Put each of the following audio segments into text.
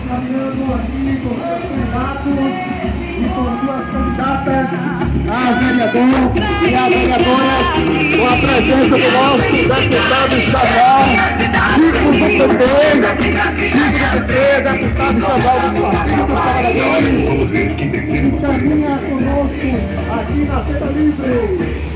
caminhando aqui com seus candidatos e com suas candidatas a vereador e a vereadoras, com a presença do nosso deputado estadual, Chico do PT, deputado estadual do Partido dos Trabalhadores, que caminha conosco aqui na Feira Livre.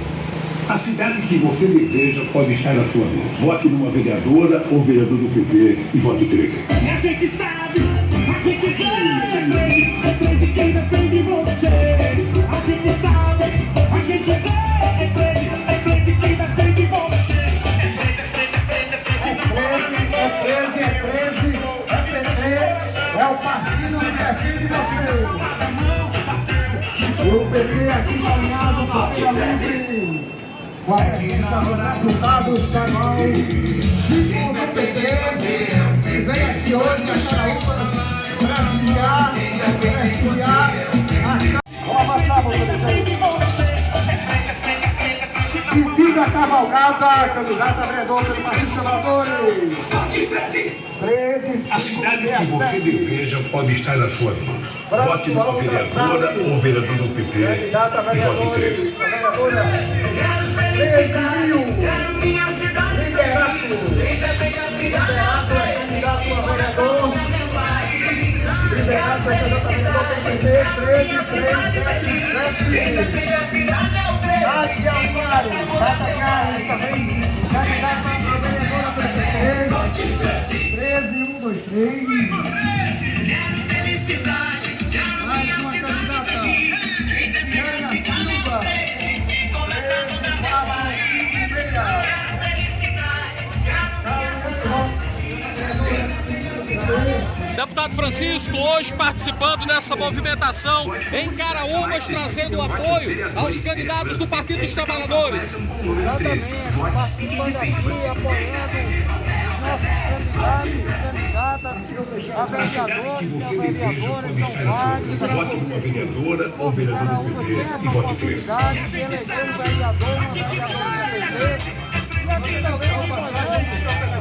A cidade que você deseja pode estar na sua mão. Vote numa vereadora ou vereador do PP e vote 13. A gente sabe, a gente vê, é 13 quem defende você. A gente sabe, a gente vê, é 13 quem defende você. É 13, é 13, é o partido que defende você. O PT aqui caminhado por Feira Livre. Com a presença do deputado estadual Chico do PT, que vem aqui hoje na Caraúba para filiar a... Vamos avançar, e fica a cavalgada, candidata a vereador pelo Partido dos Trabalhadores. 13, A cidade que você deseja pode estar nas suas mãos. Vote numa vereadora ou vereador do PT e vote 13. Quero minha cidade, Liberato é candidato a vereador. Liberato é candidato a PT, 13. Aqui é o Claro, Data Carlos também, candidato a vereadora pelo PT, 13, 1, 2, 3. quero felicidade, quero Mais uma candidata, Jânia Silva, 4, Deputado Francisco, hoje participando dessa movimentação em Caraúbas, trazendo apoio aos candidatos do Partido dos Trabalhadores. Exatamente, participando aqui, apoiando nossos candidatos e candidatas a vereadores e a vereadoras, são vários. Vote numa vereadora ou vereador do PT e vote 13. De eleger um vereador, uma vereadora do PT. E aqui também apoiando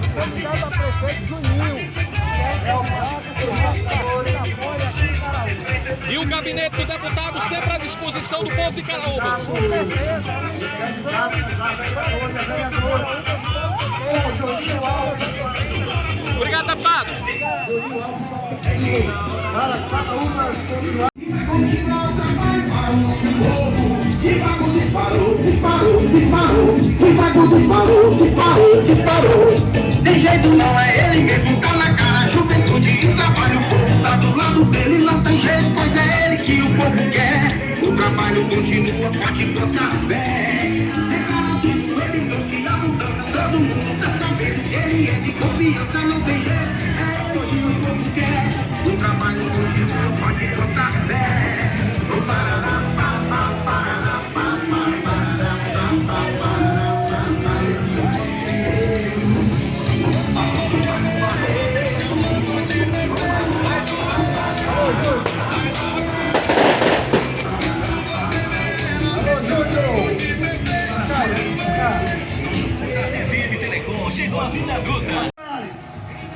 o candidato a prefeito Juninho, que é o braço do nosso apoia aqui em Caraúbas. E o gabinete do deputado sempre à disposição do povo de Caraúbas. Com certeza, Obrigado, deputado. Tem jeito, não é ele mesmo, tá na cara, juventude e trabalho, o povo tá do lado dele, não tem jeito, pois é ele que o povo quer. O trabalho continua, pode botar fé. É garantido, ele trouxe a mudança, todo mundo tá sabendo, ele é de confiança, não tem jeito, é ele que o povo quer. O trabalho continua, pode botar fé. O Paraná, pá, pá, Paraná, pá, pá, Paraná, pá, pá, Paraná.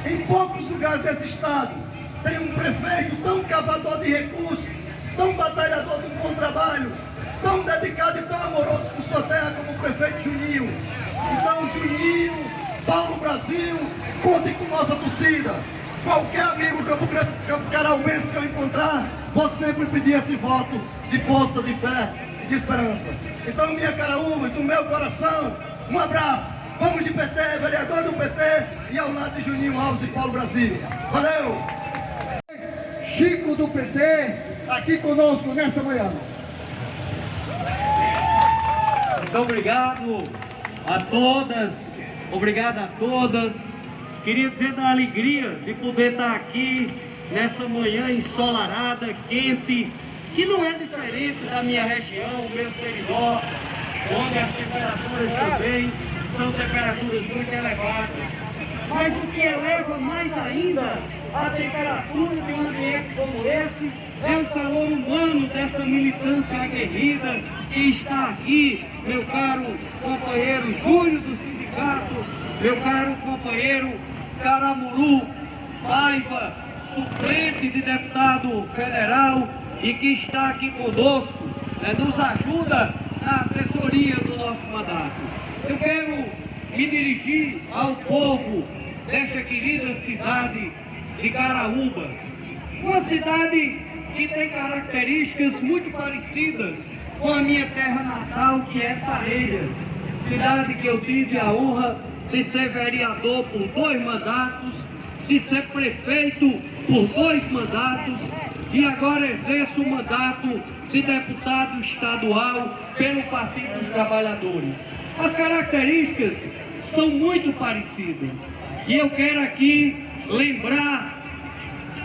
Em poucos lugares desse estado tem um prefeito tão cavador de recursos, tão batalhador do bom trabalho, tão dedicado e tão amoroso com sua terra como o prefeito Juninho. Então, Juninho, Paulo Brasil, contem com nossa torcida. Qualquer amigo campo-caraubense que eu encontrar, vou sempre pedir esse voto de força, de fé e de esperança. Então, minha Caraúba, do meu coração, um abraço. Vamos de PT, vereador do PT e ao lado de Juninho Alves e Paulo Brasil. Valeu! Chico do PT, aqui conosco nessa manhã. Muito obrigado a todas, obrigado a todas. Queria dizer da alegria de poder estar aqui nessa manhã ensolarada, quente, que não é diferente da minha região, o meu Seridó, onde as temperaturas também são temperaturas muito elevadas. Mas o que eleva mais ainda a temperatura de um ambiente como esse é o calor humano desta militância aguerrida que está aqui, meu caro companheiro Júlio do sindicato, meu caro companheiro Caramuru, Paiva, suplente de deputado federal e que está aqui conosco, nos ajuda na assessoria do nosso mandato. Eu quero me dirigir ao povo desta querida cidade de Caraúbas, uma cidade que tem características muito parecidas com a minha terra natal, que é Parelhas, cidade que eu tive a honra de ser vereador por 2 mandatos, de ser prefeito por 2 mandatos e agora exerço o mandato de deputado estadual pelo Partido dos Trabalhadores. As características são muito parecidas e eu quero aqui lembrar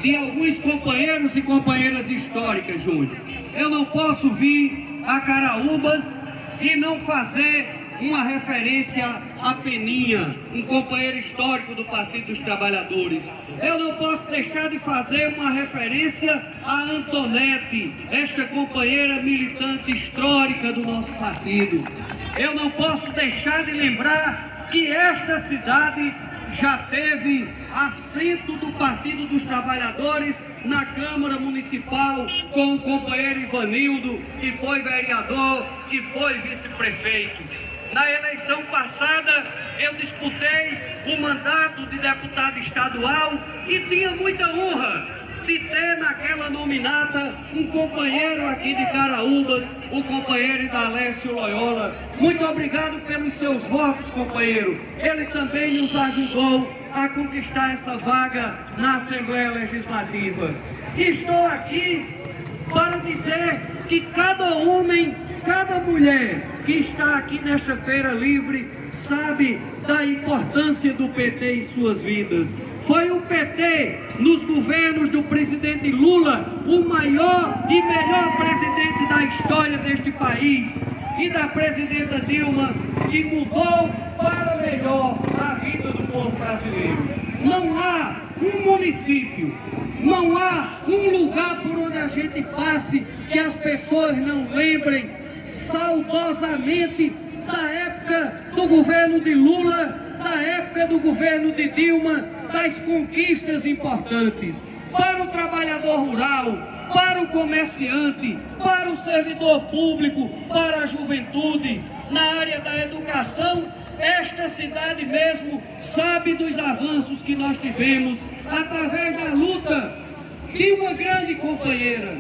de alguns companheiros e companheiras históricas, Júnior. Eu não posso vir a Caraúbas e não fazer uma referência a Peninha, um companheiro histórico do Partido dos Trabalhadores. Eu não posso deixar de fazer uma referência a Antonete, esta companheira militante histórica do nosso partido. Eu não posso deixar de lembrar que esta cidade já teve assento do Partido dos Trabalhadores na Câmara Municipal com o companheiro Ivanildo, que foi vereador, que foi vice-prefeito. Na eleição passada, eu disputei o mandato de deputado estadual e tinha muita honra de ter naquela nominata um companheiro aqui de Caraúbas, o companheiro Idalécio Loyola. Muito obrigado pelos seus votos, companheiro. Ele também nos ajudou a conquistar essa vaga na Assembleia Legislativa. E estou aqui para dizer que cada homem, cada mulher que está aqui nesta feira livre sabe da importância do PT em suas vidas. Foi o PT, nos governos do presidente Lula, o maior e melhor presidente da história deste país, e da presidenta Dilma, que mudou para melhor a vida do povo brasileiro. Não há um município, não há um lugar por onde a gente passe que as pessoas não lembrem saudosamente da época do governo de Lula, da época do governo de Dilma, das conquistas importantes para o trabalhador rural, para o comerciante, para o servidor público, para a juventude. Na área da educação, esta cidade mesmo sabe dos avanços que nós tivemos através da luta de uma grande companheira.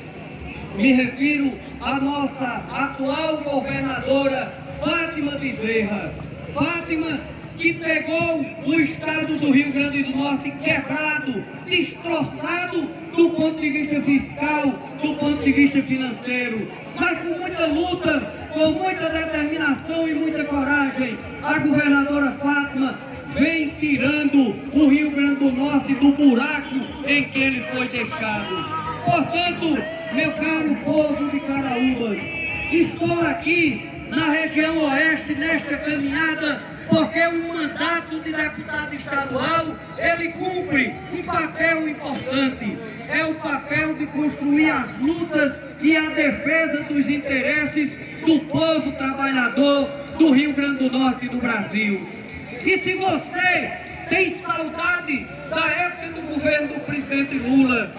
Me refiro à nossa atual governadora Fátima Bezerra. Fátima, que pegou o estado do Rio Grande do Norte quebrado, destroçado do ponto de vista fiscal, do ponto de vista financeiro, mas com muita luta, com muita determinação e muita coragem, a governadora Fátima vem tirando o Rio Grande do Norte do buraco em que ele foi deixado. Portanto, meu caro povo de Caraúbas, estou aqui na região oeste nesta caminhada porque o mandato de deputado estadual, ele cumpre um papel importante. É o papel de construir as lutas e a defesa dos interesses do povo trabalhador do Rio Grande do Norte e do Brasil. E se você tem saudade da época do governo do presidente Lula,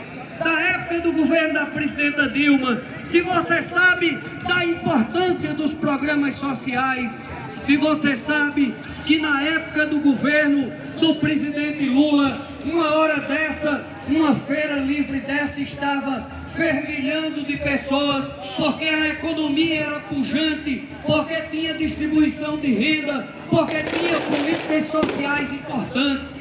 da época do governo da presidenta Dilma, se você sabe da importância dos programas sociais, se você sabe que na época do governo do presidente Lula, uma hora dessa, uma feira livre dessa estava fervilhando de pessoas, porque a economia era pujante, porque tinha distribuição de renda, porque tinha políticas sociais importantes.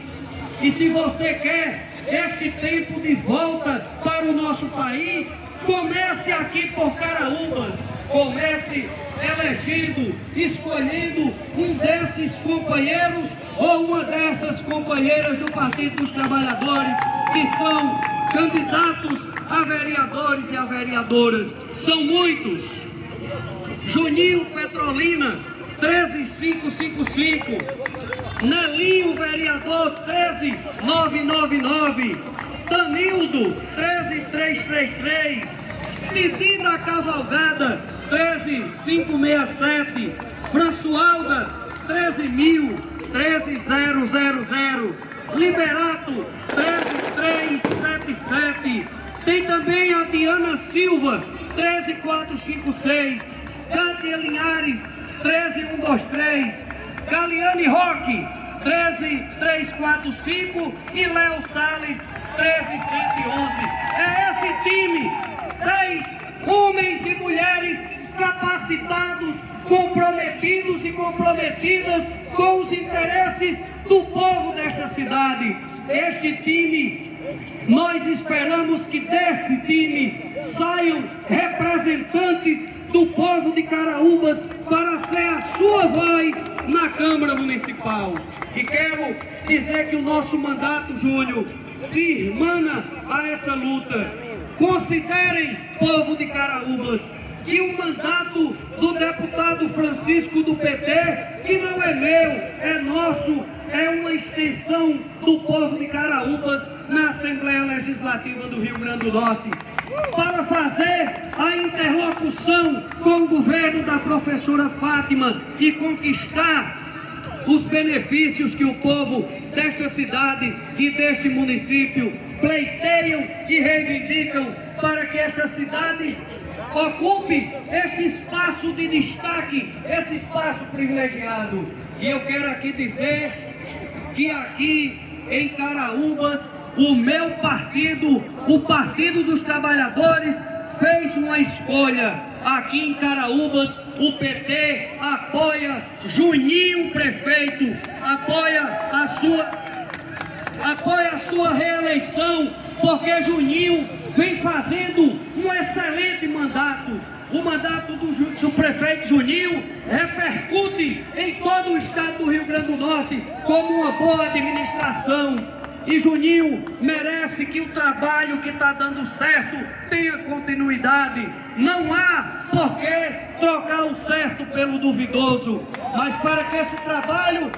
E se você quer este tempo de volta para o nosso país, comece aqui por Caraúbas, comece elegendo, escolhendo um desses companheiros ou uma dessas companheiras do Partido dos Trabalhadores que são candidatos a vereadores e a vereadoras. São muitos. Juninho Petrolina, 13555. Nelinho vereador, 13999. Tanildo, 13333. Didi da Cavalgada, 13567. Françoalda, 13000, 13000. Liberato, 133 377. Tem também a Diana Silva, 13456. Cátia Linhares, 13123. Galiane Roque, 13345. E Léo Salles, 13111. É esse time, 10 homens e mulheres capacitados, comprometidos e comprometidas com os interesses do povo desta cidade. Este time, nós esperamos que desse time saiam representantes do povo de Caraúbas para ser a sua voz na Câmara Municipal. E quero dizer que o nosso mandato, Júnior, se irmana a essa luta. Considerem, povo de Caraúbas, que o mandato do deputado Francisco do PT, que não é meu, é nosso, é uma extensão do povo de Caraúbas na Assembleia Legislativa do Rio Grande do Norte, para fazer a interlocução com o governo da professora Fátima e conquistar os benefícios que o povo desta cidade e deste município pleiteiam e reivindicam para que esta cidade ocupe este espaço de destaque, esse espaço privilegiado. E eu quero aqui dizer que aqui em Caraúbas, o meu partido, o Partido dos Trabalhadores, fez uma escolha. Aqui em Caraúbas, o PT apoia Juninho prefeito, apoia a sua reeleição, porque Juninho vem fazendo um excelente mandato. O mandato do prefeito Juninho repercute em todo o estado do Rio Grande do Norte como uma boa administração. E Juninho merece que o trabalho que está dando certo tenha continuidade. Não há por que trocar o certo pelo duvidoso. Mas para que esse trabalho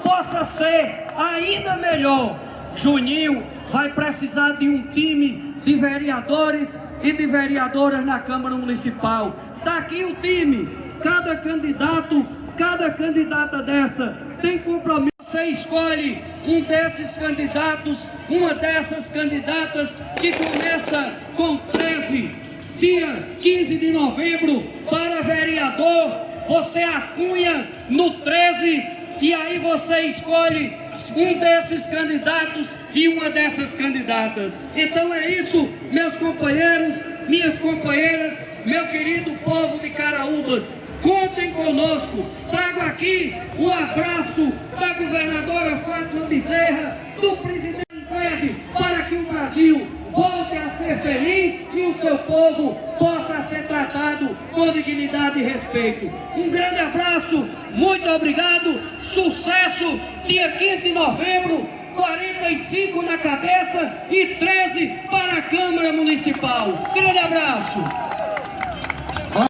possa ser ainda melhor, Juninho vai precisar de um time de vereadores e de vereadoras na Câmara Municipal. Está aqui o time. Cada candidato, cada candidata dessa tem compromisso. Você escolhe um desses candidatos, uma dessas candidatas que começa com 13, dia 15 de novembro, para vereador. Você acunha no 13 e aí você escolhe um desses candidatos e uma dessas candidatas. Então é isso, meus companheiros, minhas companheiras, meu querido povo de Caraúbas. Contem conosco. Trago aqui o abraço da governadora Fátima Bezerra, do presidente breve, para que o Brasil volte a ser feliz e o seu povo possa ser tratado com dignidade e respeito. Um grande abraço, muito obrigado, sucesso, dia 15 de novembro, 45 na cabeça e 13 para a Câmara Municipal. Grande abraço.